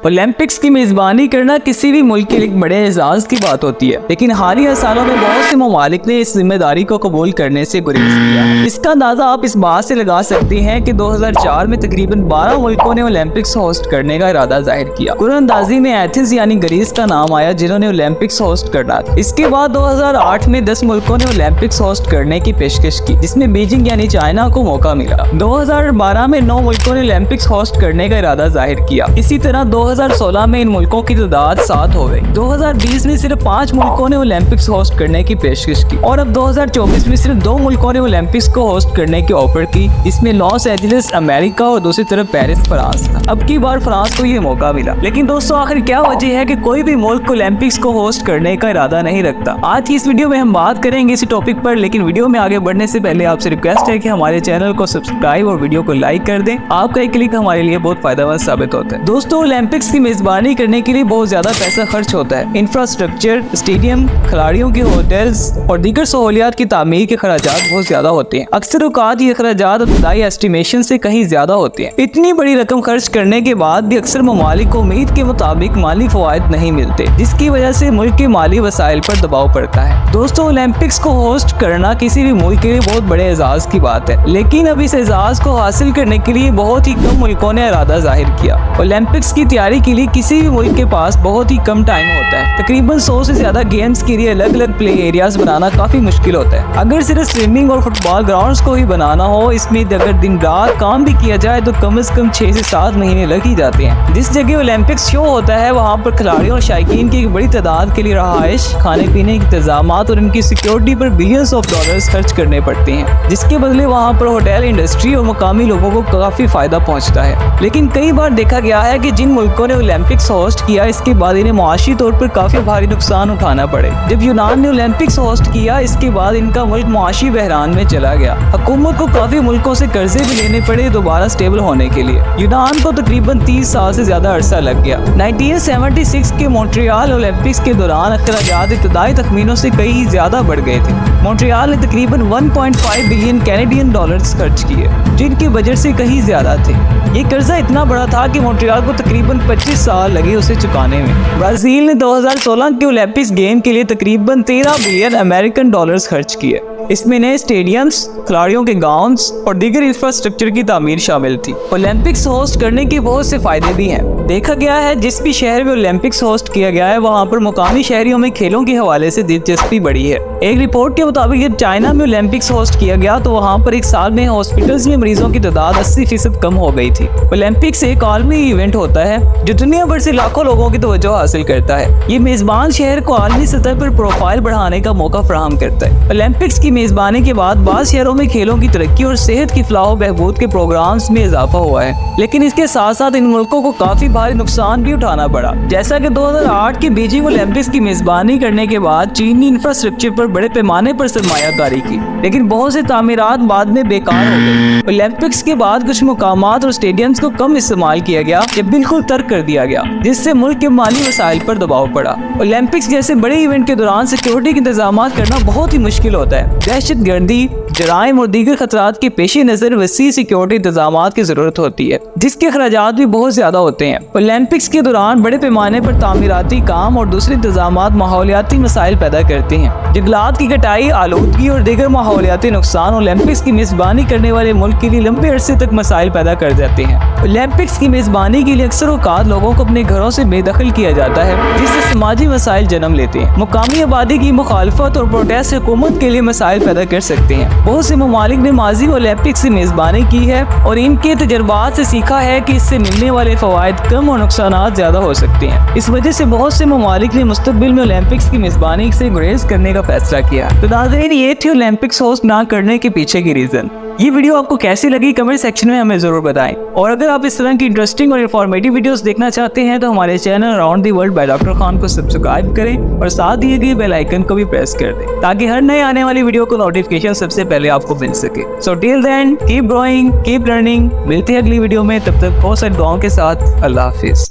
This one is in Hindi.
ओलंपिक्स की मेजबानी करना किसी भी मुल्क के लिए बड़े एजाज की बात होती है, लेकिन हालिया सालों में बहुत से ममालिक ने इस जिम्मेदारी को कबूल करने से गुरेज किया है। इसका अंदाजा आप इस बात से लगा सकते हैं कि 2004 में तकरीबन 12 मुल्कों ने ओलंपिक्स होस्ट करने का इरादा जाहिर किया। कुरानंदाजी में एथेंस यानी ग्रीस का नाम आया जिन्होंने ओलंपिक्स होस्ट करना था। इसके बाद 2008 में 10 मुल्कों ने ओलंपिक्स होस्ट करने की पेशकश की, जिसमें बीजिंग यानी चाइना को मौका मिला। 2012 में 9 मुल्कों ने ओलंपिक्स होस्ट करने का इरादा जाहिर किया। इसी तरह 2016 में इन मुल्कों की तादाद 7 हो गई। 2020 में सिर्फ 5 मुल्कों ने ओलंपिक्स होस्ट करने की पेशकश की और अब 2024 में सिर्फ 2 मुल्कों ने ओलंपिक्स को होस्ट करने की ऑफर की, इसमें लॉस एंजेलिस अमेरिका और दूसरी तरफ पेरिस फ्रांस था। अब की बार फ्रांस को ये मौका मिला। लेकिन दोस्तों, आखिर क्या वजह है कि कोई भी मुल्क ओलंपिक्स को होस्ट करने का इरादा नहीं रखता? आज की इस वीडियो में हम बात करेंगे इसी टॉपिक पर, लेकिन वीडियो में आगे बढ़ने से पहले आपसे रिक्वेस्ट है कि हमारे चैनल को सब्सक्राइब और वीडियो को लाइक कर दें। आपका एक क्लिक हमारे लिए बहुत फायदेमंद साबित होता है। दोस्तों, ओलंपिक्स की मेजबानी करने के लिए बहुत ज्यादा पैसा खर्च होता है। इंफ्रास्ट्रक्चर, स्टेडियम, खिलाड़ियों के होटल्स और दीगर सहूलियात की तामीर के खर्चात बहुत ज्यादा होते हैं। अक्सर औकात ये खर्चात इब्तदाई एस्टिमेशन से कहीं ज्यादा होते हैं। इतनी बड़ी रकम खर्च करने के बाद भी अक्सर ममालिक को उम्मीद के मुताबिक माली फवायद नहीं मिलते, जिसकी वजह से मुल्क के माली वसाइल पर दबाव पड़ता है। दोस्तों, ओलंपिक्स को होस्ट करना किसी भी मुल्क के लिए बहुत बड़े एजाज की बात है, लेकिन अब इस एजाज को हासिल करने के लिए बहुत ही कम मुल्कों ने इरादा जाहिर किया। ओलंपिक्स की तैयारी के लिए किसी भी मुल्क के पास बहुत ही कम टाइम होता है। तकरीबन 100 से ज्यादा गेम्स के लिए अलग अलग प्ले एरियाज बनाना काफी मुश्किल होता है। अगर सिर्फ स्विमिंग और फुटबॉल ग्राउंड्स को ही बनाना हो, इसमें अगर दिन रात काम भी किया जाए तो कम से कम 6 से 7 महीने लग ही जाते हैं। जिस जगह ओलंपिक्स शो होता है वहाँ पर खिलाड़ियों और शायकीन की एक बड़ी तादाद के लिए रहाइश, खाने पीने के इंतजाम और उनकी सिक्योरिटी पर बिलियंस ऑफ डॉलर्स खर्च करने पड़ते हैं, जिसके बदले वहाँ पर होटल इंडस्ट्री और मुकामी लोगों को काफी फायदा पहुँचता है। लेकिन कई बार देखा गया है कि जिन मुल्कों ने ओलंपिक्स होस्ट किया, इसके बाद इन्हें मुआशी तौर पर काफी भारी नुकसान उठाना पड़े। जब यूनान ने ओलंपिक्स होस्ट किया, इसके बाद इनका मुल्क मुआशी बहरान में चला गया। हुकूमत को काफी मुल्कों से कर्जे भी लेने पड़े दोबारा स्टेबल होने के लिए। यूनान को तकरीबन 30 साल से ज्यादा अरसा लग गया। 1976 के मॉन्ट्रियल ओलंपिक्स के दौरान अखराजात इब्तदाई तखमीनों से कई ज्यादा बढ़ गए थे। मॉन्ट्रियल ने तकरीबन 1.5 बिलियन कैनेडियन डॉलर्स खर्च किए, जिनके बजट से कहीं ज्यादा थे। ये कर्जा इतना बड़ा था कि मॉन्ट्रियल को तकरीबन 25 साल लगे उसे चुकाने में। ब्राजील ने 2016 के ओलंपिक्स गेम के लिए तकरीबन 13 बिलियन अमेरिकन डॉलर्स खर्च किए। इसमें नए स्टेडियम्स, खिलाड़ियों के ग्राउंड्स और दीगर इंफ्रास्ट्रक्चर की तामीर शामिल थी। ओलंपिक्स होस्ट करने के बहुत से फायदे भी हैं। देखा गया है जिस भी शहर में ओलंपिक्स होस्ट किया गया है, वहाँ पर मुकामी शहरियों में खेलों के हवाले से दिलचस्पी बढ़ी है। एक रिपोर्ट के मुताबिक जब चाइना में ओलंपिक्स होस्ट किया गया तो वहाँ पर एक साल में हॉस्पिटल्स में मरीजों की तादाद 80% कम हो गई थी। ओलंपिक्स एक आलमी इवेंट होता है जो दुनिया भर से लाखों लोगों की तवज्जो हासिल करता है। ये मेजबान शहर को आलमी सतह पर प्रोफाइल बढ़ाने का मौका फराहम करता है। ओलंपिक्स की मेजबानी के बाद बाज़ शहरों में खेलों की तरक्की और सेहत की फलाह बहबूद के प्रोग्राम्स में इजाफा हुआ है, लेकिन इसके साथ साथ इन मुल्कों को काफी भारी नुकसान भी उठाना पड़ा। जैसा कि 2008 के बीजिंग ओलंपिक्स की मेजबानी करने के बाद चीन ने इंफ्रास्ट्रक्चर पर बड़े पैमाने पर सरमायाकारी की, लेकिन बहुत से तामीरात बाद में बेकार हो गई। ओलंपिक्स के बाद कुछ मुकामात और स्टेडियम्स को कम इस्तेमाल किया गया या बिल्कुल तर्क कर दिया गया, जिससे मुल्क के माली वसाइल पर दबाव पड़ा। ओलंपिक्स जैसे बड़े इवेंट के दौरान सिक्योरिटी के इंतजाम करना बहुत ही मुश्किल होता है। दहशतगर्दी, जराइम और दीगर खतरात के पेश नजर वसी सिक्योरिटी इंतजाम की जरूरत होती है, जिसके खर्चात भी बहुत ज्यादा होते हैं। ओलंपिक्स के दौरान बड़े पैमाने पर तामीराती काम और दूसरे इंतजाम माहौलियाती मसाइल पैदा करते हैं। जंगलात की कटाई, आलूदगी और दीगर माहौलियाती नुकसान ओलंपिक्स की मेजबानी करने वाले मुल्क के लिए लंबे अरसे तक मसाइल पैदा कर देते हैं। ओलंपिक्स की मेजबानी के लिए अक्सर औकात लोगों को अपने घरों से बेदखल किया जाता है, जिससे समाजी मसाइल जन्म लेते हैं। मुकामी आबादी की मुखालफत और प्रोटेस्ट हुकूमत के लिए मसाइल पैदा कर सकते हैं। बहुत से ममालिक ने माजी ओलंपिक्स की मेजबानी की है और इनके तजर्बात से सीखा है कि इससे मिलने वाले फवायद कम और नुकसान ज्यादा हो सकते हैं। इस वजह से बहुत से ममालिक ने मुस्तकबिल में ओलंपिक्स की मेजबानी से गुरेज करने का फैसला किया। तो नाज़रीन, ये थी ओलंपिक्स होस्ट ना करने के पीछे की रीजन। ये वीडियो आपको कैसी लगी कमेंट सेक्शन में हमें जरूर बताएं, और अगर आप इस तरह की इंटरेस्टिंग और इन्फॉर्मेटिव वीडियोस देखना चाहते हैं तो हमारे channel around the world by doctor Khan को सब्सक्राइब करें और साथ दिए गए बेल आइकन को भी प्रेस कर दें, ताकि हर नए आने वाली वीडियो को नोटिफिकेशन सबसे पहले आपको मिल सके। So till then keep growing, keep learning. मिलते हैं अगली वीडियो में, तब तक बहुत सारी दुआओं के साथ। अल्लाह हाफिज।